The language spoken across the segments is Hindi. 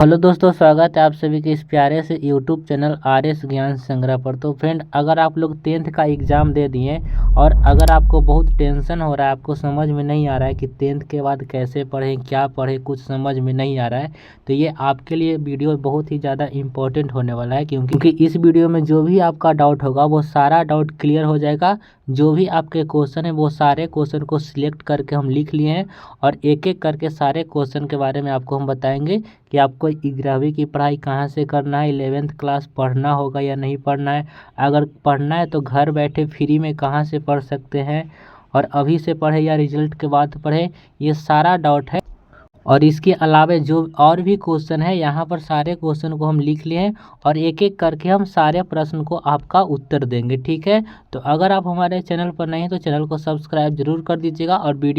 हेलो दोस्तों, स्वागत है आप सभी के इस प्यारे से यूट्यूब चैनल आर एस ज्ञान संग्रह पर। तो फ्रेंड, अगर आप लोग 10th का एग्ज़ाम दे दिए और अगर आपको बहुत टेंशन हो रहा है, आपको समझ में नहीं आ रहा है कि 10th के बाद कैसे पढ़ें, क्या पढ़ें, कुछ समझ में नहीं आ रहा है, तो ये आपके लिए वीडियो बहुत ही ज़्यादा इम्पोर्टेंट होने वाला है। क्योंकि इस वीडियो में जो भी आपका डाउट होगा वो सारा डाउट क्लियर हो जाएगा। जो भी आपके क्वेश्चन है वो सारे क्वेश्चन को सिलेक्ट करके हम लिख लिए हैं और एक एक करके सारे क्वेश्चन के बारे में आपको हम बताएंगे कि आपको 11वीं की पढ़ाई कहाँ से करना है, 11th क्लास पढ़ना होगा या नहीं पढ़ना है, अगर पढ़ना है तो घर बैठे फ्री में कहाँ से पढ़ सकते हैं, और अभी से पढ़े या रिजल्ट के बाद पढ़े, ये सारा डाउट है। और इसके अलावा जो और भी क्वेश्चन है, यहाँ पर सारे क्वेश्चन को हम लिख लिए हैं और एक एक करके हम सारे प्रश्न को आपका उत्तर देंगे, ठीक है। तो अगर आप हमारे चैनल पर नहीं हैं तो चैनल को सब्सक्राइब जरूर कर दीजिएगा और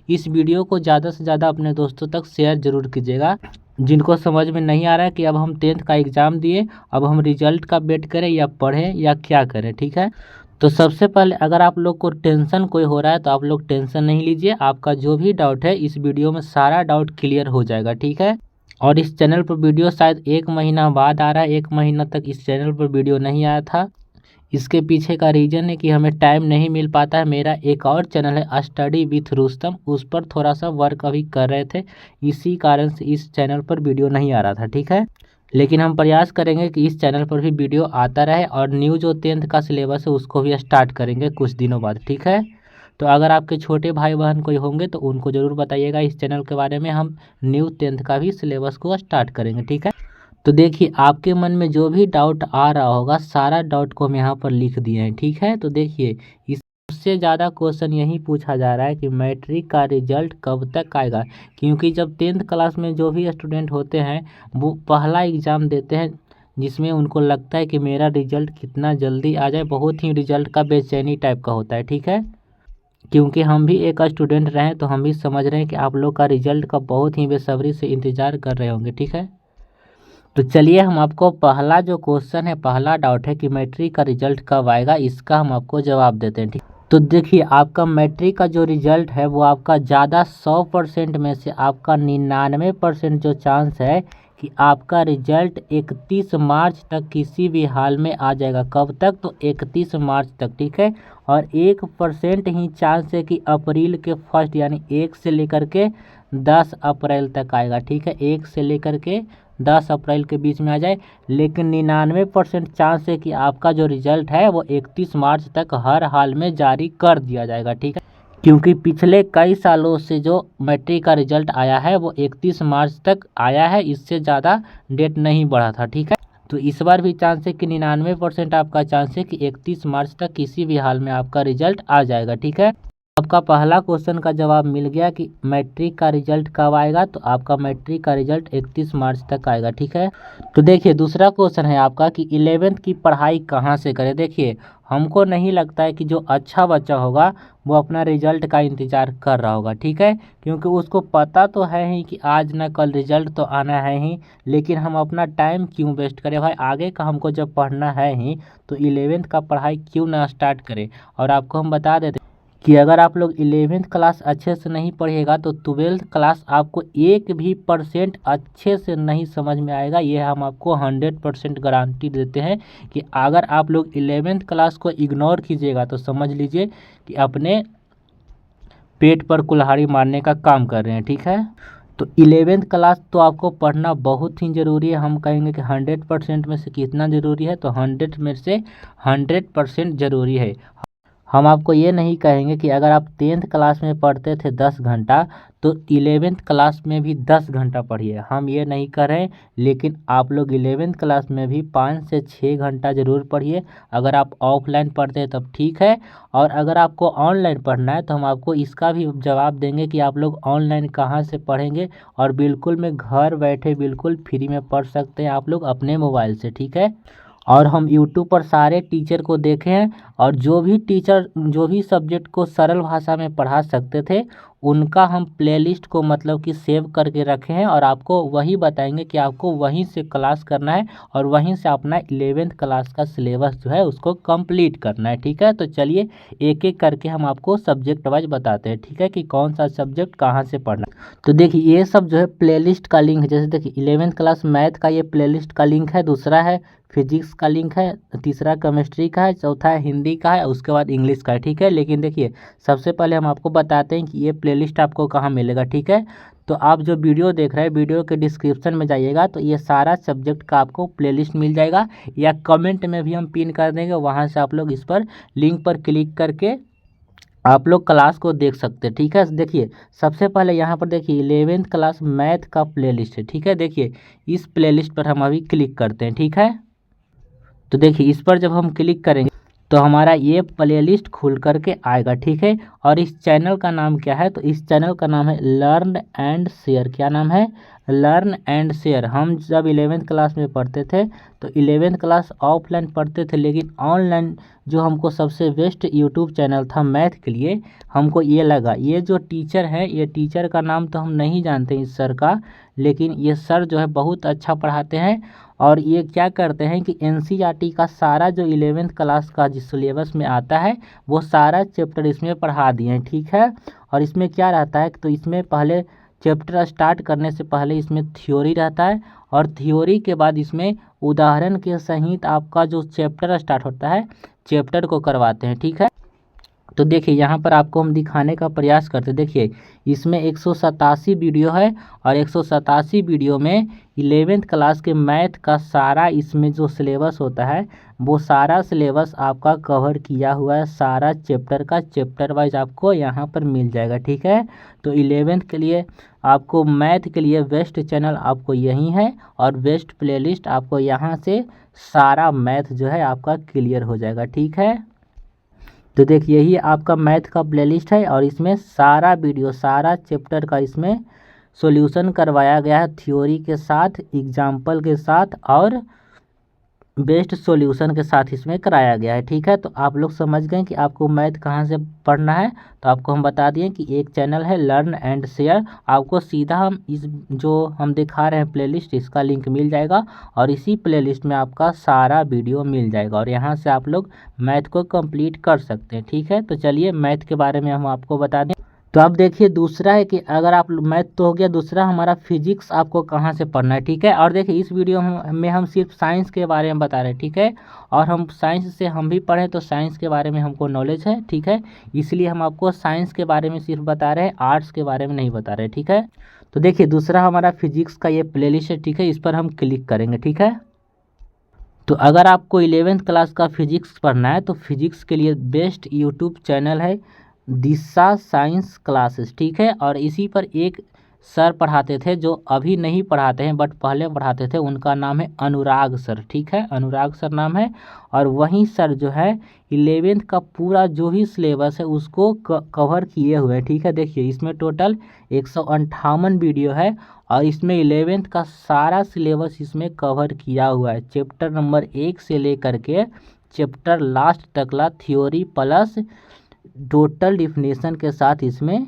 इस वीडियो को ज़्यादा से ज़्यादा अपने दोस्तों तक शेयर जरूर कीजिएगा। जिनको समझ में नहीं आ रहा है कि अब हम 10th का एग्ज़ाम दिए, अब हम रिजल्ट का वेट करें या पढ़ें या क्या करें, ठीक है। तो सबसे पहले अगर आप लोग को टेंशन कोई हो रहा है तो आप लोग टेंशन नहीं लीजिए, आपका जो भी डाउट है इस वीडियो में सारा डाउट क्लियर हो जाएगा, ठीक है। और इस चैनल पर वीडियो शायद 1 महीना बाद आ रहा है, 1 महीना तक इस चैनल पर वीडियो नहीं आया था। इसके पीछे का रीज़न है कि हमें टाइम नहीं मिल पाता है। मेरा एक और चैनल है स्टडी विथ रुस्तम, उस पर थोड़ा सा वर्क अभी कर रहे थे, इसी कारण से इस चैनल पर वीडियो नहीं आ रहा था, ठीक है। लेकिन हम प्रयास करेंगे कि इस चैनल पर भी वीडियो आता रहे और न्यू जो 10th का सिलेबस है उसको भी स्टार्ट करेंगे कुछ दिनों बाद, ठीक है। तो अगर आपके छोटे भाई बहन कोई होंगे तो उनको ज़रूर बताइएगा इस चैनल के बारे में, हम न्यू 10th का भी सिलेबस को स्टार्ट करेंगे, ठीक है। तो देखिए, आपके मन में जो भी डाउट आ रहा होगा सारा डाउट को हम यहाँ पर लिख दिए हैं, ठीक है। तो देखिए, इससे ज़्यादा क्वेश्चन यही पूछा जा रहा है कि मैट्रिक का रिजल्ट कब तक आएगा। क्योंकि जब 10th क्लास में जो भी स्टूडेंट होते हैं वो पहला एग्ज़ाम देते हैं जिसमें उनको लगता है कि मेरा रिजल्ट कितना जल्दी आ जाए, बहुत ही रिजल्ट का बेचैनी टाइप का होता है, ठीक है। क्योंकि हम भी एक स्टूडेंट रहे हैं तो हम भी समझ रहे हैं कि आप लोग का रिजल्ट का बहुत ही बेसब्री से इंतज़ार कर रहे होंगे, ठीक है। तो चलिए, हम आपको पहला जो क्वेश्चन है, पहला डाउट है कि मैट्रिक का रिजल्ट कब आएगा, इसका हम आपको जवाब देते हैं, ठीक। तो देखिए, आपका मैट्रिक का जो रिजल्ट है वो आपका ज़्यादा 100% में से आपका 99% जो चांस है कि आपका रिजल्ट 31 मार्च तक किसी भी हाल में आ जाएगा। कब तक? तो 31 मार्च तक, ठीक है। और 1% ही चांस है कि अप्रैल के फर्स्ट यानी 1 से लेकर के 10 अप्रैल तक आएगा, ठीक है। 1 से लेकर के 10 अप्रैल के बीच में आ जाए। लेकिन 99% चांस है कि आपका जो रिजल्ट है वो 31 मार्च तक हर हाल में जारी कर दिया जाएगा, ठीक है। क्योंकि पिछले कई सालों से जो मैट्रिक का रिजल्ट आया है वो 31 मार्च तक आया है, इससे ज़्यादा डेट नहीं बढ़ा था, ठीक है। तो इस बार भी चांस है कि 99% आपका चांस है कि 31 मार्च तक किसी भी हाल में आपका रिजल्ट आ जाएगा, ठीक है। आपका पहला क्वेश्चन का जवाब मिल गया कि मैट्रिक का रिजल्ट कब आएगा, तो आपका मैट्रिक का रिजल्ट 31 मार्च तक आएगा, ठीक है। तो देखिए, दूसरा क्वेश्चन है आपका कि 11th की पढ़ाई कहाँ से करें। देखिए, हमको नहीं लगता है कि जो अच्छा बच्चा होगा वो अपना रिजल्ट का इंतज़ार कर रहा होगा, ठीक है। क्योंकि उसको पता तो है ही कि आज ना कल रिजल्ट तो आना है ही, लेकिन हम अपना टाइम क्यों वेस्ट करें भाई, आगे का हमको जब पढ़ना है ही तो 11th का पढ़ाई क्यों ना स्टार्ट करें। और आपको हम बता देते कि अगर आप लोग 11th क्लास अच्छे से नहीं पढ़िएगा तो 12th क्लास आपको 1% अच्छे से नहीं समझ में आएगा। ये हम आपको 100% गारंटी देते हैं कि अगर आप लोग 11th क्लास को इग्नोर कीजिएगा तो समझ लीजिए कि अपने पेट पर कुल्हाड़ी मारने का काम कर रहे हैं, ठीक है। तो 11th क्लास तो आपको पढ़ना बहुत ही ज़रूरी है। हम कहेंगे कि 100% में से कितना ज़रूरी है, तो 100 में से 100% ज़रूरी है। हम आपको ये नहीं कहेंगे कि अगर आप 10th क्लास में पढ़ते थे 10 घंटा तो 11th क्लास में भी 10 घंटा पढ़िए, हम ये नहीं कर रहे हैं। लेकिन आप लोग 11th क्लास में भी 5 से 6 घंटा ज़रूर पढ़िए। अगर आप ऑफलाइन पढ़ते हैं तब ठीक है, और अगर आपको ऑनलाइन पढ़ना है तो हम आपको इसका भी जवाब देंगे कि आप लोग ऑनलाइन कहाँ से पढ़ेंगे। और बिल्कुल में घर बैठे बिल्कुल फ्री में पढ़ सकते हैं आप लोग अपने मोबाइल से, ठीक है। और हम यूट्यूब पर सारे टीचर को देखे हैं और जो भी टीचर जो भी सब्जेक्ट को सरल भाषा में पढ़ा सकते थे उनका हम प्लेलिस्ट को मतलब कि सेव करके रखे हैं और आपको वही बताएंगे कि आपको वहीं से क्लास करना है और वहीं से अपना 11th क्लास का सिलेबस जो है उसको कंप्लीट करना है। ठीक है, तो चलिए एक एक करके हम आपको सब्जेक्ट वाइज बताते हैं। ठीक है, कि कौन सा सब्जेक्ट कहाँ से पढ़ना है। तो देखिए ये सब जो है प्लेलिस्ट का लिंक है। जैसे देखिए 11th क्लास मैथ का ये प्लेलिस्ट का लिंक है, दूसरा है फिजिक्स का लिंक है, तीसरा केमिस्ट्री का है, चौथा है हिंदी का है, उसके बाद इंग्लिश का है। ठीक है, लेकिन देखिए सबसे पहले हम आपको बताते हैं कि ये प्लेलिस्ट आपको कहाँ मिलेगा। ठीक है, तो आप जो वीडियो देख रहे हैं वीडियो के डिस्क्रिप्शन में जाइएगा तो ये सारा सब्जेक्ट का आपको प्लेलिस्ट मिल जाएगा, या कमेंट में भी हम पिन कर देंगे, वहाँ से आप लोग इस पर लिंक पर क्लिक करके आप लोग क्लास को देख सकते हैं। ठीक है, देखिए सबसे पहले यहाँ पर देखिए 11th क्लास मैथ का प्लेलिस्ट है। ठीक है, देखिए इस प्लेलिस्ट पर हम अभी क्लिक करते हैं। ठीक है, तो देखिए इस पर जब हम क्लिक करेंगे तो हमारा ये प्लेलिस्ट खुल करके आएगा। ठीक है, और इस चैनल का नाम क्या है, तो इस चैनल का नाम है लर्न एंड शेयर। क्या नाम है, लर्न एंड शेयर। हम जब 11th क्लास में पढ़ते थे तो 11th क्लास ऑफलाइन पढ़ते थे, लेकिन ऑनलाइन जो हमको सबसे बेस्ट यूट्यूब चैनल था मैथ के लिए, हमको ये लगा। ये जो टीचर है, ये टीचर का नाम तो हम नहीं जानते इस सर का, लेकिन ये सर जो है बहुत अच्छा पढ़ाते हैं और ये क्या करते हैं कि एनसीईआरटी का सारा जो 11th क्लास का जिस सिलेबस में आता है वो सारा चैप्टर इसमें पढ़ा दिए हैं। ठीक है, और इसमें क्या रहता है, तो इसमें पहले चैप्टर स्टार्ट करने से पहले इसमें थ्योरी रहता है और थ्योरी के बाद इसमें उदाहरण के सहित आपका जो चैप्टर स्टार्ट होता है चैप्टर को करवाते हैं। ठीक है, तो देखिए यहाँ पर आपको हम दिखाने का प्रयास करते हैं। देखिए इसमें 187 वीडियो है और 187 वीडियो में 11th क्लास के मैथ का सारा इसमें जो सिलेबस होता है वो सारा सिलेबस आपका कवर किया हुआ है। सारा चैप्टर का चैप्टर वाइज आपको यहाँ पर मिल जाएगा। ठीक है, तो 11th के लिए आपको मैथ के लिए बेस्ट चैनल आपको यही है और बेस्ट प्लेलिस्ट आपको यहाँ से सारा मैथ जो है आपका क्लियर हो जाएगा। ठीक है, तो देखिए यही आपका मैथ का प्लेलिस्ट है और इसमें सारा वीडियो सारा चैप्टर का इसमें सॉल्यूशन करवाया गया है, थ्योरी के साथ, एग्जाम्पल के साथ और बेस्ट सॉल्यूशन के साथ इसमें कराया गया है। ठीक है, तो आप लोग समझ गए कि आपको मैथ कहाँ से पढ़ना है। तो आपको हम बता दिए कि एक चैनल है लर्न एंड शेयर, आपको सीधा हम इस जो हम दिखा रहे हैं प्लेलिस्ट इसका लिंक मिल जाएगा और इसी प्लेलिस्ट में आपका सारा वीडियो मिल जाएगा और यहाँ से आप लोग मैथ को कंप्लीट कर सकते हैं। ठीक है, तो चलिए मैथ के बारे में हम आपको बता दें। तो आप देखिए दूसरा है कि अगर आप मैथ तो हो गया, दूसरा हमारा फिजिक्स आपको कहाँ से पढ़ना है। ठीक है, और देखिए इस वीडियो में हम सिर्फ साइंस के बारे में बता रहे हैं। ठीक है, और हम साइंस से हम भी पढ़ें तो साइंस के बारे में हमको नॉलेज है। ठीक है, इसलिए हम आपको साइंस के बारे में सिर्फ बता रहे हैं, आर्ट्स के बारे में नहीं बता रहे। ठीक है, तो देखिए दूसरा हमारा फिजिक्स का ये प्लेलिस्ट है। ठीक है, इस पर हम क्लिक करेंगे। ठीक है, तो अगर आपको 11th क्लास का फिजिक्स पढ़ना है तो फिजिक्स के लिए बेस्ट यूट्यूब चैनल है दिशा साइंस क्लासेस। ठीक है, और इसी पर एक सर पढ़ाते थे जो अभी नहीं पढ़ाते हैं बट पहले पढ़ाते थे, उनका नाम है अनुराग सर। ठीक है, अनुराग सर नाम है और वही सर जो है 11th का पूरा जो भी सिलेबस है उसको कवर किए हुए हैं। ठीक है, देखिए इसमें टोटल 158 वीडियो है और इसमें 11th का सारा सिलेबस इसमें कवर किया हुआ है, चैप्टर नंबर 1 से लेकर के चैप्टर लास्ट तकला थ्योरी प्लस टोटल डिफिनेशन के साथ इसमें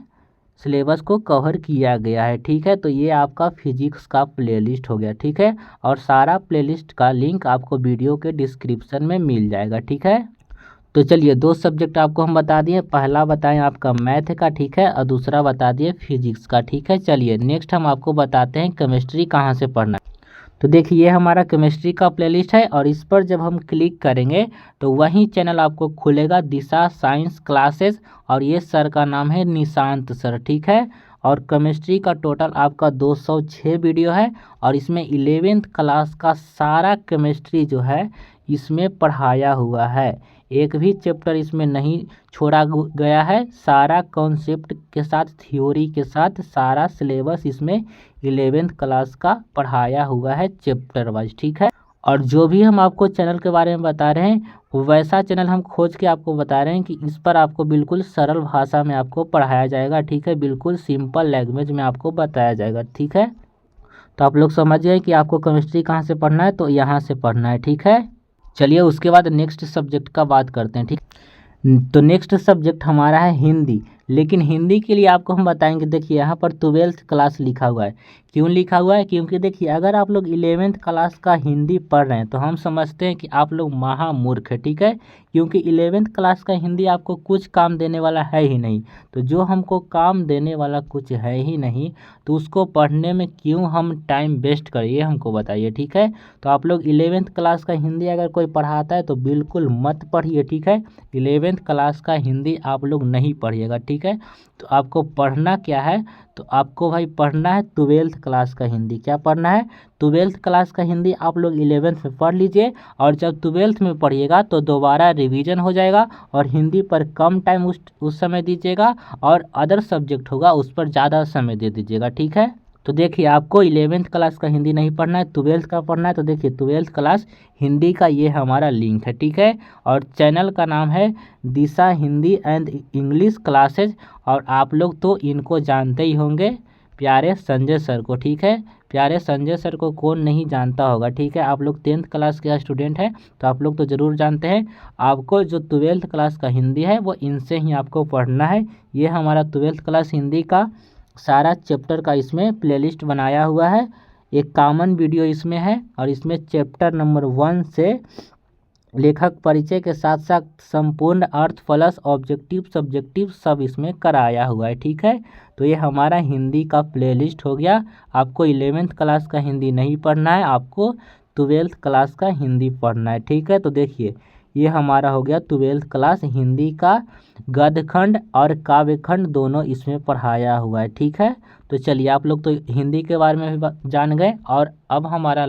सिलेबस को कवर किया गया है। ठीक है, तो ये आपका फिजिक्स का प्लेलिस्ट हो गया। ठीक है, और सारा प्लेलिस्ट का लिंक आपको वीडियो के डिस्क्रिप्शन में मिल जाएगा। ठीक है, तो चलिए दो सब्जेक्ट आपको हम बता दिए, पहला बताएं आपका मैथ का। ठीक है, और दूसरा बता दिए फिजिक्स का। ठीक है, चलिए नेक्स्ट हम आपको बताते हैं केमिस्ट्री कहाँ से पढ़ना है। तो देखिए ये हमारा केमिस्ट्री का प्लेलिस्ट है और इस पर जब हम क्लिक करेंगे तो वही चैनल आपको खुलेगा दिशा साइंस क्लासेस और ये सर का नाम है निशांत सर। ठीक है, और केमिस्ट्री का टोटल आपका 206 वीडियो है और इसमें 11th क्लास का सारा केमिस्ट्री जो है इसमें पढ़ाया हुआ है, एक भी चैप्टर इसमें नहीं छोड़ा गया है, सारा कॉन्सेप्ट के साथ थ्योरी के साथ सारा सिलेबस इसमें 11th क्लास का पढ़ाया हुआ है चैप्टर वाइज। ठीक है, और जो भी हम आपको चैनल के बारे में बता रहे हैं वैसा चैनल हम खोज के आपको बता रहे हैं कि इस पर आपको बिल्कुल सरल भाषा में आपको पढ़ाया जाएगा। ठीक है, बिल्कुल सिंपल लैंग्वेज में आपको बताया जाएगा। ठीक है, तो आप लोग समझ गए कि आपको केमिस्ट्री कहाँ से पढ़ना है, तो यहाँ से पढ़ना है। ठीक है, चलिए उसके बाद नेक्स्ट सब्जेक्ट का बात करते हैं। ठीक, तो नेक्स्ट सब्जेक्ट हमारा है हिंदी। लेकिन हिंदी के लिए आपको हम बताएंगे। देखिए यहाँ पर 12th क्लास लिखा हुआ है, क्यों लिखा हुआ है? क्योंकि देखिए अगर आप लोग 11th क्लास का हिंदी पढ़ रहे हैं तो हम समझते हैं कि आप लोग महामूर्ख है, ठीक है, क्योंकि 11th क्लास का हिंदी आपको कुछ काम देने वाला है ही नहीं। तो जो हमको काम देने वाला कुछ है ही नहीं तो उसको पढ़ने में क्यों हम टाइम वेस्ट करें, ये हमको बताइए, ठीक है। तो आप लोग 11th क्लास का हिंदी अगर कोई पढ़ाता है तो बिल्कुल मत पढ़िए, ठीक है। 11th क्लास का हिंदी आप लोग नहीं पढ़िएगा, ठीक है। तो आपको पढ़ना क्या है? तो आपको भाई पढ़ना है 12th क्लास का हिंदी। क्या पढ़ना है? 12th क्लास का हिंदी आप लोग 11th में पढ़ लीजिए, और जब 12th में पढ़िएगा तो दोबारा रिवीजन हो जाएगा, और हिंदी पर कम टाइम उस समय दीजिएगा, और अदर सब्जेक्ट होगा उस पर ज़्यादा समय दे दीजिएगा, ठीक है। तो देखिए आपको 11th क्लास का हिंदी नहीं पढ़ना है, 12th का पढ़ना है। तो देखिए 12th क्लास हिंदी का ये हमारा लिंक है, ठीक है। और चैनल का नाम है दिशा हिंदी एंड इंग्लिश क्लासेज, और आप लोग तो इनको जानते ही होंगे, प्यारे संजय सर को, ठीक है। प्यारे संजय सर को कौन नहीं जानता होगा, ठीक है। आप लोग 10th क्लास के स्टूडेंट हैं तो आप लोग तो ज़रूर जानते हैं। आपको जो 12th क्लास का हिंदी है वो इनसे ही आपको पढ़ना है। ये हमारा 12th क्लास हिंदी का सारा चैप्टर का इसमें प्लेलिस्ट बनाया हुआ है, एक कॉमन वीडियो इसमें है, और इसमें चैप्टर नंबर 1 से लेखक परिचय के साथ साथ संपूर्ण अर्थ प्लस ऑब्जेक्टिव सब्जेक्टिव सब इसमें कराया हुआ है, ठीक है। तो ये हमारा हिंदी का प्लेलिस्ट हो गया। आपको 11th क्लास का हिंदी नहीं पढ़ना है, आपको 12th क्लास का हिंदी पढ़ना है, ठीक है। तो देखिए ये हमारा हो गया 12th क्लास हिंदी का गद्यखंड और काव्यखंड दोनों इसमें पढ़ाया हुआ है, ठीक है। तो चलिए आप लोग तो हिंदी के बारे में भी जान गए, और अब हमारा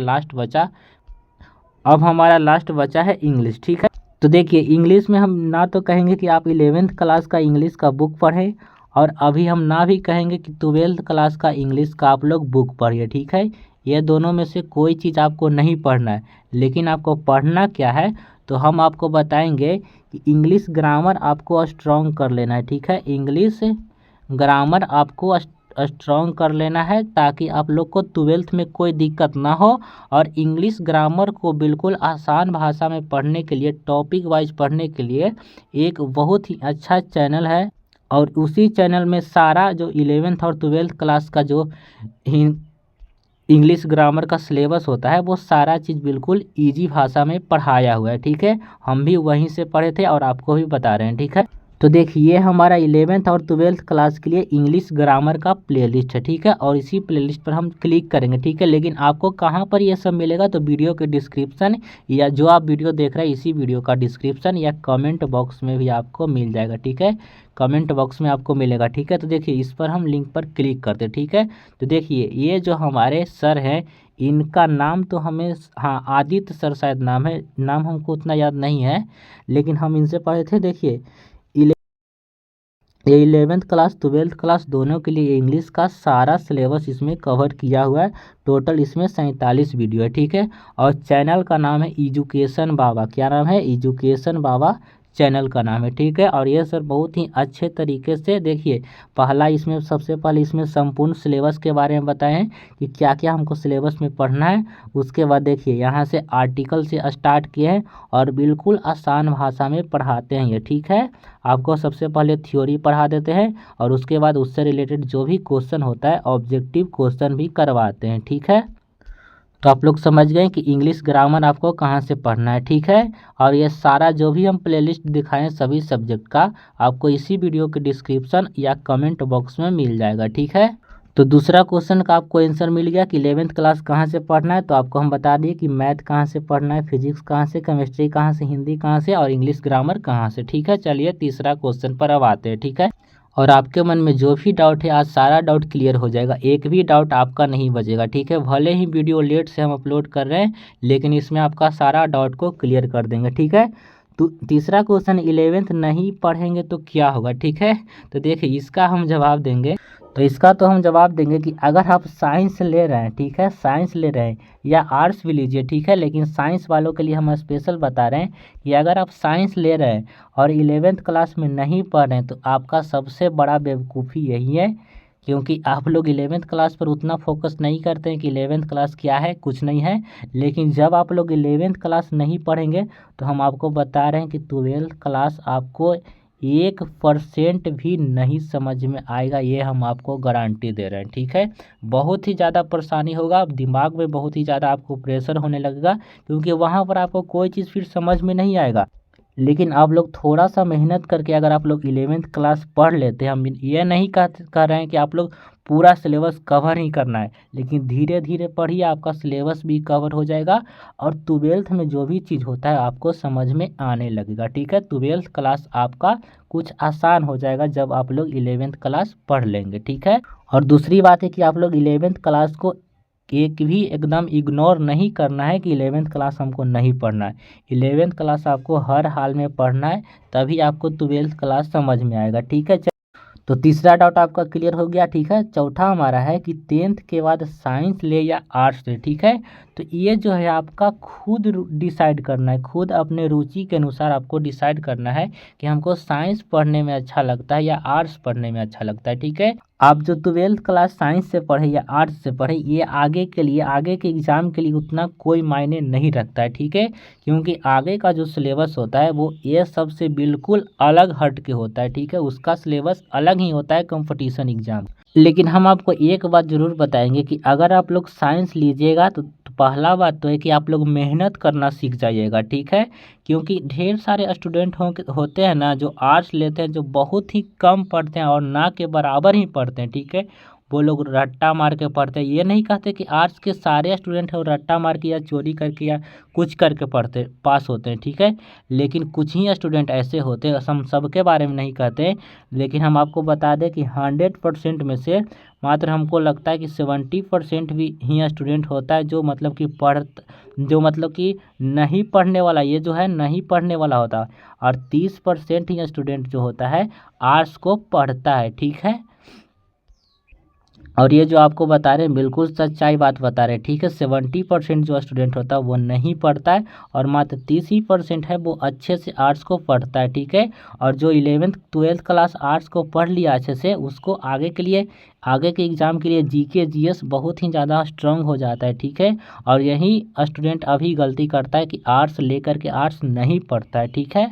लास्ट बचा है इंग्लिश, ठीक है। तो देखिए इंग्लिश में हम ना तो कहेंगे कि आप 11th क्लास का इंग्लिश का बुक पढ़ें, और अभी हम ना भी कहेंगे कि 12th क्लास का इंग्लिश का आप लोग बुक पढ़िए, ठीक है। ये दोनों में से कोई चीज़ आपको नहीं पढ़ना है, लेकिन आपको पढ़ना क्या है? तो हम आपको बताएंगे कि इंग्लिश ग्रामर आपको स्ट्रॉन्ग कर लेना है, ठीक है। इंग्लिश ग्रामर आपको स्ट्रॉन्ग कर लेना है, ताकि आप लोग को 12th में कोई दिक्कत ना हो। और इंग्लिश ग्रामर को बिल्कुल आसान भाषा में पढ़ने के लिए, टॉपिक वाइज पढ़ने के लिए एक बहुत ही अच्छा चैनल है, और उसी चैनल में सारा जो 11th और 12th क्लास का जो इंग्लिश ग्रामर का सिलेबस होता है वो सारा चीज़ बिल्कुल ईजी भाषा में पढ़ाया हुआ है, ठीक है। हम भी वहीं से पढ़े थे और आपको भी बता रहे हैं, ठीक है। तो देखिए हमारा 11th और 12th क्लास के लिए इंग्लिश ग्रामर का प्लेलिस्ट है, ठीक है, और इसी प्लेलिस्ट पर हम क्लिक करेंगे, ठीक है। लेकिन आपको कहाँ पर ये सब मिलेगा? तो वीडियो के डिस्क्रिप्शन, या जो आप वीडियो देख रहे हैं इसी वीडियो का डिस्क्रिप्शन या कमेंट बॉक्स में भी आपको मिल जाएगा, ठीक है। कमेंट बॉक्स में आपको मिलेगा, ठीक है। तो देखिए इस पर हम लिंक पर क्लिक करते हैं, ठीक है। तो देखिए ये जो हमारे सर हैं इनका नाम तो हमें, हाँ आदित्य सर शायद नाम है, नाम हमको उतना याद नहीं है, लेकिन हम इनसे पढ़े थे। देखिए ये 11th क्लास 12th क्लास दोनों के लिए इंग्लिश का सारा सिलेबस इसमें कवर किया हुआ है। टोटल इसमें 47 वीडियो है, ठीक है। और चैनल का नाम है एजुकेशन बाबा। क्या नाम है? एजुकेशन बाबा चैनल का नाम है, ठीक है। और ये सर बहुत ही अच्छे तरीके से, देखिए पहला इसमें सबसे पहले इसमें संपूर्ण सिलेबस के बारे में बताए हैं कि क्या क्या हमको सिलेबस में पढ़ना है। उसके बाद देखिए यहाँ से आर्टिकल से स्टार्ट किए हैं, और बिल्कुल आसान भाषा में पढ़ाते हैं ये, ठीक है। आपको सबसे पहले थ्योरी पढ़ा देते हैं, और उसके बाद उससे रिलेटेड जो भी क्वेश्चन होता है ऑब्जेक्टिव क्वेश्चन भी करवाते हैं, ठीक है। तो आप लोग समझ गए कि इंग्लिश ग्रामर आपको कहाँ से पढ़ना है, ठीक है। और ये सारा जो भी हम प्लेलिस्ट दिखाएं सभी सब्जेक्ट का, आपको इसी वीडियो के डिस्क्रिप्शन या कमेंट बॉक्स में मिल जाएगा, ठीक है। तो दूसरा क्वेश्चन का आपको आंसर मिल गया कि 11th क्लास कहाँ से पढ़ना है। तो आपको हम बता दिए कि मैथ कहाँ से पढ़ना है, फिजिक्स कहाँ से, केमिस्ट्री कहाँ से, हिंदी कहाँ से, और इंग्लिश ग्रामर कहाँ से, ठीक है। चलिए तीसरा क्वेश्चन पर अब आते हैं, ठीक है। और आपके मन में जो भी डाउट है आज सारा डाउट क्लियर हो जाएगा, एक भी डाउट आपका नहीं बचेगा, ठीक है। भले ही वीडियो लेट से हम अपलोड कर रहे हैं, लेकिन इसमें आपका सारा डाउट को क्लियर कर देंगे, ठीक है। तो तीसरा क्वेश्चन 11th नहीं पढ़ेंगे तो क्या होगा, ठीक है। तो देखिए इसका हम जवाब देंगे। तो इसका तो हम जवाब देंगे कि अगर आप साइंस ले रहे हैं, ठीक है, साइंस ले रहे हैं या आर्ट्स भी लीजिए, ठीक है, लेकिन साइंस वालों के लिए हम स्पेशल बता रहे हैं कि अगर आप साइंस ले रहे हैं और 11th क्लास में नहीं पढ़ रहे हैं तो आपका सबसे बड़ा बेवकूफ़ी यही है, क्योंकि आप लोग 11th क्लास पर उतना फोकस नहीं करते हैं कि 11th क्लास क्या है, कुछ नहीं है। लेकिन जब आप लोग 11th क्लास नहीं पढ़ेंगे तो हम आपको बता रहे हैं कि 12th क्लास आपको 1% भी नहीं समझ में आएगा, ये हम आपको गारंटी दे रहे हैं। ठीक है, बहुत ही ज़्यादा परेशानी होगा, दिमाग में बहुत ही ज़्यादा आपको प्रेशर होने लगेगा, क्योंकि वहाँ पर आपको कोई चीज़ फिर समझ में नहीं आएगा। लेकिन आप लोग थोड़ा सा मेहनत करके अगर आप लोग 11th क्लास पढ़ लेते हैं, हम ये नहीं कह रहे हैं कि आप लोग पूरा सिलेबस कवर ही करना है, लेकिन धीरे धीरे पढ़िए, आपका सिलेबस भी कवर हो जाएगा और 12th में जो भी चीज़ होता है आपको समझ में आने लगेगा। ठीक है, 12th क्लास आपका कुछ आसान हो जाएगा जब आप लोग 11th क्लास पढ़ लेंगे। ठीक है, और दूसरी बात है कि आप लोग 11th क्लास को एक भी एकदम इग्नोर नहीं करना है कि 11th क्लास हमको नहीं पढ़ना है। 11th क्लास आपको हर हाल में पढ़ना है, तभी आपको 12th क्लास समझ में आएगा। ठीक है, तो तीसरा डाउट आपका क्लियर हो गया। ठीक है, चौथा हमारा है कि 10th के बाद साइंस ले या आर्ट्स ले। ठीक है, तो ये जो है आपका खुद डिसाइड करना है, खुद अपने रुचि के अनुसार आपको डिसाइड करना है कि हमको साइंस पढ़ने में अच्छा लगता है या आर्ट्स पढ़ने में अच्छा लगता है। ठीक है, आप जो 12th क्लास साइंस से पढ़े या आर्ट्स से पढ़े, ये आगे के लिए, आगे के एग्ज़ाम के लिए उतना कोई मायने नहीं रखता है। ठीक है, क्योंकि आगे का जो सिलेबस होता है वो ये सबसे बिल्कुल अलग हट के होता है। ठीक है, उसका सिलेबस अलग ही होता है कंपटीशन एग्ज़ाम। लेकिन हम आपको एक बात ज़रूर बताएंगे कि अगर आप लोग साइंस लीजिएगा तो पहला बात तो है कि आप लोग मेहनत करना सीख जाइएगा। ठीक है, क्योंकि ढेर सारे स्टूडेंट होते हैं ना जो आर्ट्स लेते हैं, जो बहुत ही कम पढ़ते हैं और ना के बराबर ही पढ़ते हैं। ठीक है, वो लोग रट्टा मार के पढ़ते हैं। ये नहीं कहते कि आर्ट्स के सारे स्टूडेंट हैं वो रट्टा मार के या चोरी करके या कुछ करके पढ़ते पास होते हैं। ठीक है, लेकिन कुछ ही स्टूडेंट ऐसे होते हैं, हम सबके बारे में नहीं कहते, लेकिन हम आपको बता दें कि 100% में से मात्र हमको लगता है कि 70% भी ही स्टूडेंट होता है जो मतलब कि नहीं पढ़ने वाला, ये जो है नहीं पढ़ने वाला होता है, और 30% ही स्टूडेंट जो होता है आर्ट्स को पढ़ता है। ठीक है, और ये जो आपको बता रहे हैं बिल्कुल सच्चाई बात बता रहे हैं। ठीक है, 70% जो स्टूडेंट होता है वो नहीं पढ़ता है और मात्र 30% है वो अच्छे से आर्ट्स को पढ़ता है। ठीक है, और जो 11th 12th क्लास आर्ट्स को पढ़ लिया अच्छे से, उसको आगे के लिए, आगे के एग्ज़ाम के लिए जीके जीएस बहुत ही ज़्यादा स्ट्रांग हो जाता है। ठीक है, और यही स्टूडेंट अभी गलती करता है कि आर्ट्स लेकर के आर्ट्स नहीं पढ़ता है। ठीक है,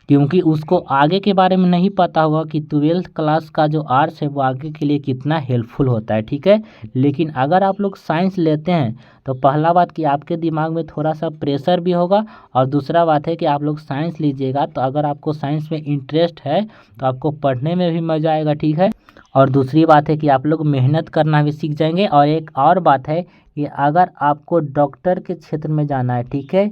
क्योंकि उसको आगे के बारे में नहीं पता होगा कि 12th क्लास का जो आर्ट्स है वो आगे के लिए कितना हेल्पफुल होता है। ठीक है, लेकिन अगर आप लोग साइंस लेते हैं तो पहला बात कि आपके दिमाग में थोड़ा सा प्रेशर भी होगा, और दूसरा बात है कि आप लोग साइंस लीजिएगा तो अगर आपको साइंस में इंटरेस्ट है तो आपको पढ़ने में भी मज़ा आएगा। ठीक है, और दूसरी बात है कि आप लोग मेहनत करना भी सीख जाएंगे। और एक और बात है कि अगर आपको डॉक्टर के क्षेत्र में जाना है, ठीक है,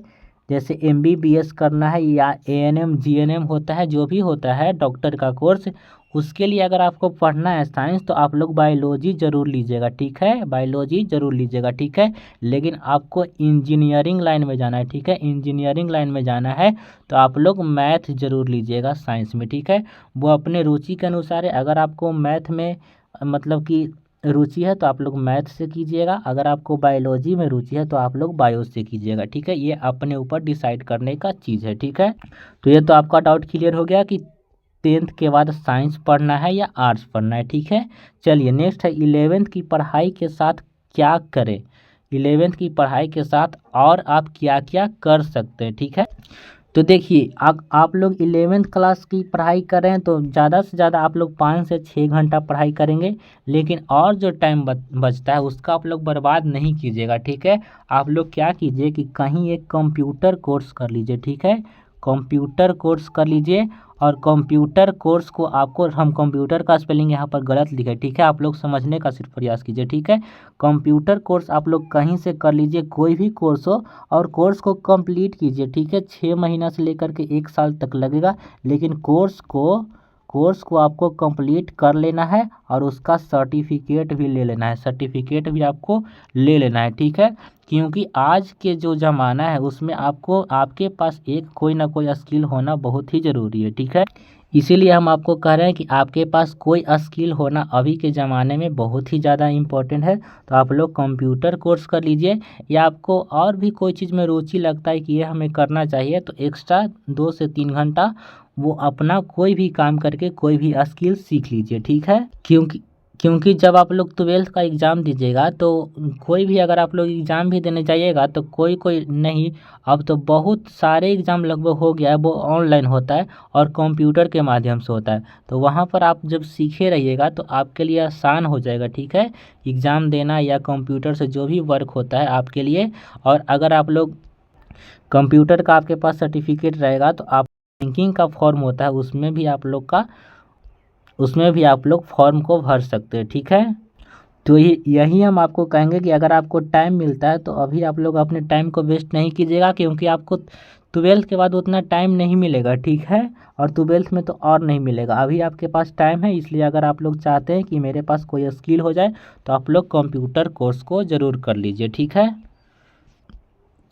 जैसे MBBS करना है या ANM GNM होता है, जो भी होता है डॉक्टर का कोर्स, उसके लिए अगर आपको पढ़ना है साइंस तो आप लोग बायोलॉजी ज़रूर लीजिएगा। ठीक है, बायोलॉजी ज़रूर लीजिएगा। ठीक है, लेकिन आपको इंजीनियरिंग लाइन में जाना है, ठीक है, इंजीनियरिंग लाइन में जाना है तो आप लोग मैथ ज़रूर लीजिएगा साइंस में। ठीक है, वो अपने रुचि के अनुसार है। अगर आपको मैथ में मतलब कि रुचि है तो आप लोग मैथ से कीजिएगा, अगर आपको बायोलॉजी में रुचि है तो आप लोग बायो से कीजिएगा। ठीक है, ये अपने ऊपर डिसाइड करने का चीज़ है। ठीक है, तो ये तो आपका डाउट क्लियर हो गया कि 10th के बाद साइंस पढ़ना है या आर्ट्स पढ़ना है। ठीक है, चलिए नेक्स्ट है 11th की पढ़ाई के साथ क्या करें। 11th की पढ़ाई के साथ और आप क्या क्या कर सकते हैं। ठीक है, तो देखिए आप लोग 11th क्लास की पढ़ाई कर रहे हैं तो ज़्यादा से ज़्यादा आप लोग 5 से 6 घंटा पढ़ाई करेंगे, लेकिन और जो टाइम बचता है उसका आप लोग बर्बाद नहीं कीजिएगा। ठीक है, आप लोग क्या कीजिए कि कहीं एक कंप्यूटर कोर्स कर लीजिए। ठीक है, कंप्यूटर कोर्स कर लीजिए, और कंप्यूटर कोर्स को आपको, हम कंप्यूटर का स्पेलिंग यहाँ पर गलत लिखे, ठीक है, आप लोग समझने का सिर्फ प्रयास कीजिए। ठीक है, कंप्यूटर कोर्स आप लोग कहीं से कर लीजिए, कोई भी कोर्स हो, और कोर्स को कंप्लीट कीजिए। ठीक है, 6 महीना से लेकर के 1 साल तक लगेगा, लेकिन कोर्स को आपको कंप्लीट कर लेना है और उसका सर्टिफिकेट भी ले लेना है, सर्टिफिकेट भी आपको ले लेना है। ठीक है, क्योंकि आज के जो ज़माना है उसमें आपको, आपके पास एक कोई ना कोई स्किल होना बहुत ही ज़रूरी है। ठीक है, इसीलिए हम आपको कह रहे हैं कि आपके पास कोई स्किल होना अभी के ज़माने में बहुत ही ज़्यादा इम्पोर्टेंट है। तो आप लोग कंप्यूटर कोर्स कर लीजिए, या आपको और भी कोई चीज़ में रुचि लगता है कि ये हमें करना चाहिए तो एक्स्ट्रा 2 से 3 घंटा वो अपना कोई भी काम करके कोई भी स्किल सीख लीजिए। ठीक है, क्योंकि जब आप लोग 12th का एग्ज़ाम दीजिएगा तो कोई भी अगर आप लोग एग्ज़ाम भी देने जाइएगा तो कोई कोई नहीं, अब तो बहुत सारे एग्ज़ाम लगभग हो गया है वो ऑनलाइन होता है और कंप्यूटर के माध्यम से होता है। तो वहाँ पर आप जब सीखे रहिएगा तो आपके लिए आसान हो जाएगा, ठीक है, एग्ज़ाम देना या कंप्यूटर से जो भी वर्क होता है आपके लिए। और अगर आप लोग कंप्यूटर का आपके पास सर्टिफिकेट रहेगा तो आप बैंकिंग का फॉर्म होता है उसमें भी आप लोग फॉर्म को भर सकते हैं, ठीक है। तो यही हम आपको कहेंगे कि अगर आपको टाइम मिलता है तो अभी आप लोग अपने टाइम को वेस्ट नहीं कीजिएगा, क्योंकि आपको 12th के बाद उतना टाइम नहीं मिलेगा, ठीक है, और 12th में तो और नहीं मिलेगा। अभी आपके पास टाइम है, इसलिए अगर आप लोग चाहते हैं कि मेरे पास कोई स्किल हो जाए तो आप लोग कंप्यूटर कोर्स को ज़रूर कर लीजिए, ठीक है।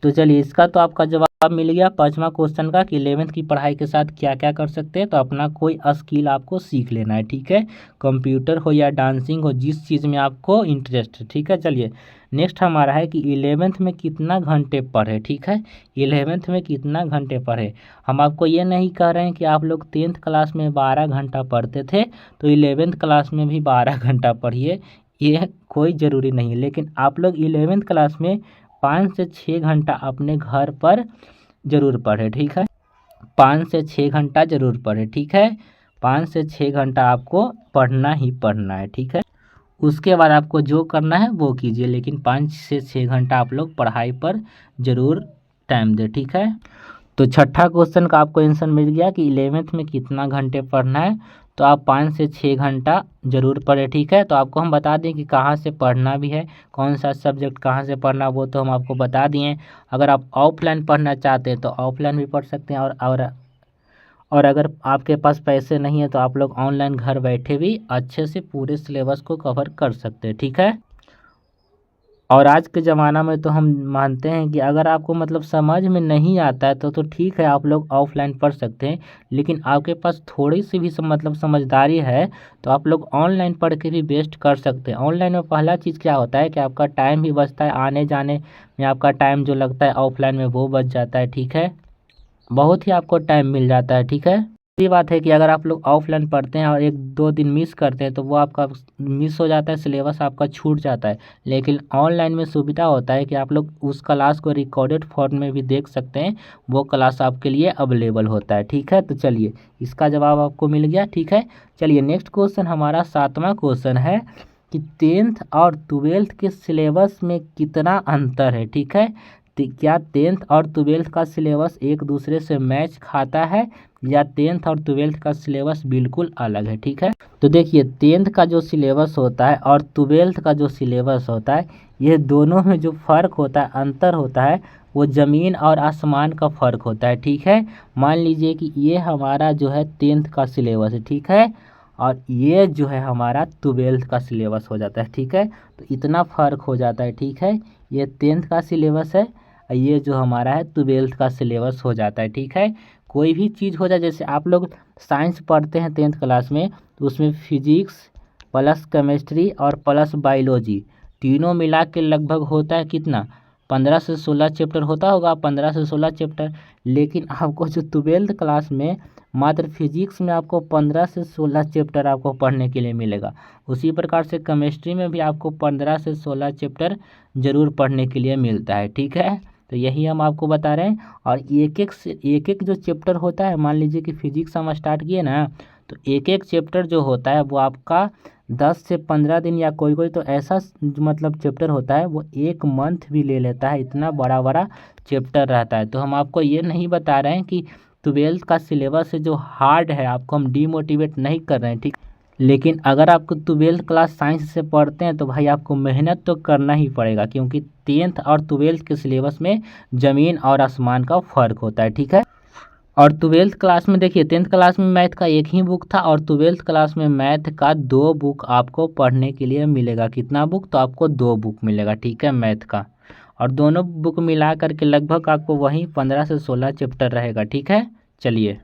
तो चलिए, इसका तो आपका जवाब मिल गया 5वां क्वेश्चन का कि 11th की पढ़ाई के साथ क्या क्या कर सकते हैं। तो अपना कोई स्किल आपको सीख लेना है, ठीक है, कंप्यूटर हो या डांसिंग हो, जिस चीज़ में आपको इंटरेस्ट है, ठीक है। चलिए, नेक्स्ट हमारा है कि 11th में कितना घंटे पढ़े, ठीक है, 11th में कितना घंटे पढ़े। हम आपको ये नहीं कह रहे हैं कि आप लोग 10th क्लास में 12 घंटा पढ़ते थे तो 11th क्लास में भी 12 घंटा पढ़िए, ये कोई ज़रूरी नहीं है। लेकिन आप लोग 11th क्लास में 5 से 6 घंटा अपने घर पर ज़रूर पढ़े, ठीक है, 5 से 6 घंटा ज़रूर पढ़े, ठीक है, 5 से 6 घंटा आपको पढ़ना ही पढ़ना है, ठीक है। उसके बाद आपको जो करना है वो कीजिए, लेकिन 5 से 6 घंटा आप लोग पढ़ाई पर ज़रूर टाइम दें, ठीक है। तो छठा क्वेश्चन का आपको आंसर मिल गया कि 11th में कितना घंटे पढ़ना है। तो आप 5 से 6 घंटा ज़रूर पढ़ें, ठीक है। तो आपको हम बता दें कि कहाँ से पढ़ना भी है, कौन सा सब्जेक्ट कहाँ से पढ़ना, वो तो हम आपको बता दिए। अगर आप ऑफलाइन पढ़ना चाहते हैं तो ऑफलाइन भी पढ़ सकते हैं, और अगर आपके पास पैसे नहीं है तो आप लोग ऑनलाइन घर बैठे भी अच्छे से पूरे सिलेबस को कवर कर सकते हैं, ठीक है। और आज के ज़माना में तो हम मानते हैं कि अगर आपको मतलब समझ में नहीं आता है तो ठीक है, आप लोग ऑफलाइन पढ़ सकते हैं, लेकिन आपके पास थोड़ी सी भी मतलब समझदारी है तो आप लोग ऑनलाइन पढ़ के भी बेस्ट कर सकते हैं। ऑनलाइन में पहला चीज़ क्या होता है कि आपका टाइम भी बचता है, आने जाने में आपका टाइम जो लगता है ऑफलाइन में वो बच जाता है, ठीक है, बहुत ही आपको टाइम मिल जाता है, ठीक है। ये बात है कि अगर आप लोग ऑफलाइन पढ़ते हैं और 1-2 दिन मिस करते हैं तो वो आपका मिस हो जाता है, सिलेबस आपका छूट जाता है। लेकिन ऑनलाइन में सुविधा होता है कि आप लोग उस क्लास को रिकॉर्डेड फॉर्म में भी देख सकते हैं, वो क्लास आपके लिए अवेलेबल होता है, ठीक है। तो चलिए, इसका जवाब आपको मिल गया, ठीक है। चलिए, नेक्स्ट क्वेश्चन हमारा 7वां क्वेश्चन है कि 10th और 12th के सिलेबस में कितना अंतर है, ठीक है। क्या 10th और 12th का सिलेबस एक दूसरे से मैच खाता है या 10th और 12th का सिलेबस बिल्कुल अलग है, ठीक है। तो देखिए, 10th का जो सिलेबस होता है और 12th का जो सिलेबस होता है, ये दोनों में जो फ़र्क होता है, अंतर होता है, वो ज़मीन और आसमान का फ़र्क होता है, ठीक है। मान लीजिए कि ये हमारा जो है 10th का सिलेबस है, ठीक है, और ये जो है हमारा 12th का सिलेबस हो जाता है, ठीक है। तो इतना फ़र्क हो जाता है, ठीक है, ये 10th का सिलेबस है, ये जो हमारा है 12th का सिलेबस हो जाता है, ठीक है। कोई भी चीज़ हो जाए, जैसे आप लोग साइंस पढ़ते हैं 10th क्लास में तो उसमें फिजिक्स प्लस केमिस्ट्री और प्लस बायोलॉजी तीनों मिला के लगभग होता है कितना, 15 से 16 चैप्टर होता होगा, 15 से 16 चैप्टर। लेकिन आपको जो 12th क्लास में मात्र फिजिक्स में आपको 15 से 16 चैप्टर आपको पढ़ने के लिए मिलेगा। उसी प्रकार से केमिस्ट्री में भी आपको 15 से 16 चैप्टर ज़रूर पढ़ने के लिए मिलता है, ठीक है। तो यही हम आपको बता रहे हैं। और एक एक जो चैप्टर होता है, मान लीजिए कि फिजिक्स हम स्टार्ट किए ना, तो एक एक चैप्टर जो होता है वो आपका 10 से 15 दिन या कोई कोई तो ऐसा मतलब चैप्टर होता है वो 1 मंथ भी ले लेता है, इतना बड़ा बड़ा चैप्टर रहता है। तो हम आपको ये नहीं बता रहे हैं कि 12th का सिलेबस जो हार्ड है, आपको हम डीमोटिवेट नहीं कर रहे हैं, ठीक। लेकिन अगर आपको 12th क्लास साइंस से पढ़ते हैं तो भाई आपको मेहनत तो करना ही पड़ेगा, क्योंकि 10th और 12th के सिलेबस में ज़मीन और आसमान का फ़र्क होता है, ठीक है। और 12th क्लास में देखिए, 10th क्लास में मैथ का एक ही बुक था और 12th क्लास में मैथ का 2 बुक आपको पढ़ने के लिए मिलेगा। कितना बुक, तो आपको 2 बुक मिलेगा, ठीक है, मैथ का। और दोनों बुक मिला करके लगभग आपको वही 15 से 16 चैप्टर रहेगा, ठीक है। चलिए,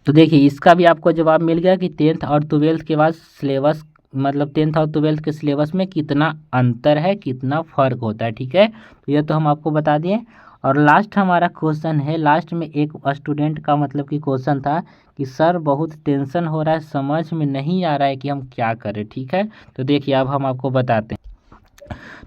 तो देखिए, इसका भी आपको जवाब मिल गया कि 10th और 12th के बाद सिलेबस मतलब 10th और 12th के सिलेबस में कितना अंतर है, कितना फ़र्क होता है, ठीक है। तो ये तो हम आपको बता दिए। और लास्ट हमारा क्वेश्चन है, लास्ट में एक स्टूडेंट का मतलब कि क्वेश्चन था कि सर बहुत टेंशन हो रहा है, समझ में नहीं आ रहा है कि हम क्या करें। ठीक है, तो देखिए अब हम आपको बताते हैं।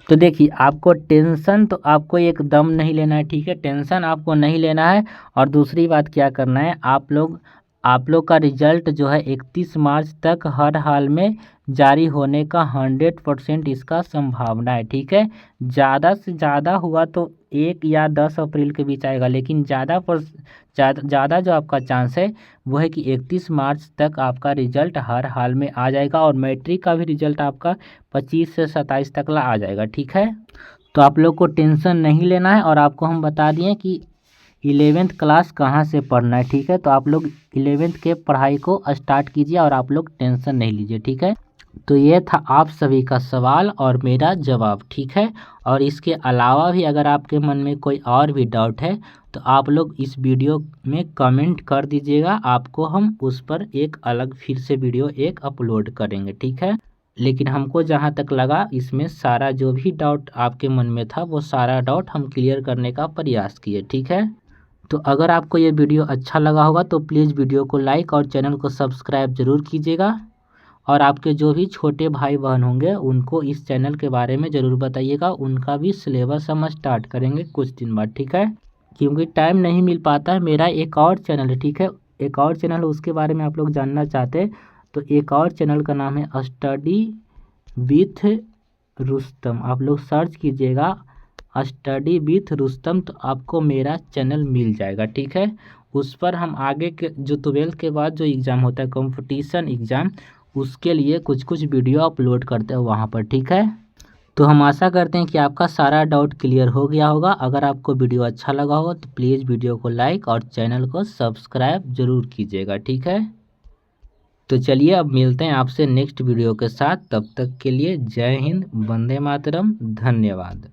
तो देखिए आपको टेंशन तो आपको एकदम नहीं लेना है। ठीक है, टेंशन आपको नहीं लेना है। और दूसरी बात क्या करना है, आप लोग का रिजल्ट जो है 31 मार्च तक हर हाल में जारी होने का 100% इसका संभावना है। ठीक है, ज़्यादा से ज़्यादा हुआ तो 1 या 10 अप्रैल के बीच आएगा, लेकिन ज़्यादा जो आपका चांस है वो है कि 31 मार्च तक आपका रिजल्ट हर हाल में आ जाएगा। और मैट्रिक का भी रिजल्ट आपका 25 से 27 तक ला आ जाएगा। ठीक है, तो आप लोग को टेंशन नहीं लेना है। और आपको हम बता दिए कि 11th क्लास कहाँ से पढ़ना है। ठीक है, तो आप लोग 11th के पढ़ाई को स्टार्ट कीजिए और आप लोग टेंशन नहीं लीजिए। ठीक है, तो ये था आप सभी का सवाल और मेरा जवाब। ठीक है, और इसके अलावा भी अगर आपके मन में कोई और भी डाउट है तो आप लोग इस वीडियो में कमेंट कर दीजिएगा, आपको हम उस पर एक अलग फिर से वीडियो एक अपलोड करेंगे। ठीक है, लेकिन हमको जहाँ तक लगा इसमें सारा जो भी डाउट आपके मन में था वो सारा डाउट हम क्लियर करने का प्रयास किए। ठीक है, तो अगर आपको ये वीडियो अच्छा लगा होगा तो प्लीज़ वीडियो को लाइक और चैनल को सब्सक्राइब ज़रूर कीजिएगा। और आपके जो भी छोटे भाई बहन होंगे उनको इस चैनल के बारे में ज़रूर बताइएगा, उनका भी सिलेबस हम स्टार्ट करेंगे कुछ दिन बाद। ठीक है, क्योंकि टाइम नहीं मिल पाता है। मेरा एक और चैनल है, ठीक है, एक और चैनल है, उसके बारे में आप लोग जानना चाहते हैं तो एक और चैनल का नाम है स्टडी विथ रुस्तम। आप लोग सर्च कीजिएगा स्टडी विथ रुस्तम तो आपको मेरा चैनल मिल जाएगा। ठीक है, उस पर हम आगे के जो 12th के बाद जो एग्ज़ाम होता है कंपटीशन एग्ज़ाम, उसके लिए कुछ कुछ वीडियो अपलोड करते हैं वहाँ पर। ठीक है, तो हम आशा करते हैं कि आपका सारा डाउट क्लियर हो गया होगा। अगर आपको वीडियो अच्छा लगा हो तो प्लीज़ वीडियो को लाइक और चैनल को सब्सक्राइब ज़रूर कीजिएगा। ठीक है, तो चलिए अब मिलते हैं आपसे नेक्स्ट वीडियो के साथ। तब तक के लिए जय हिंद, वंदे मातरम, धन्यवाद।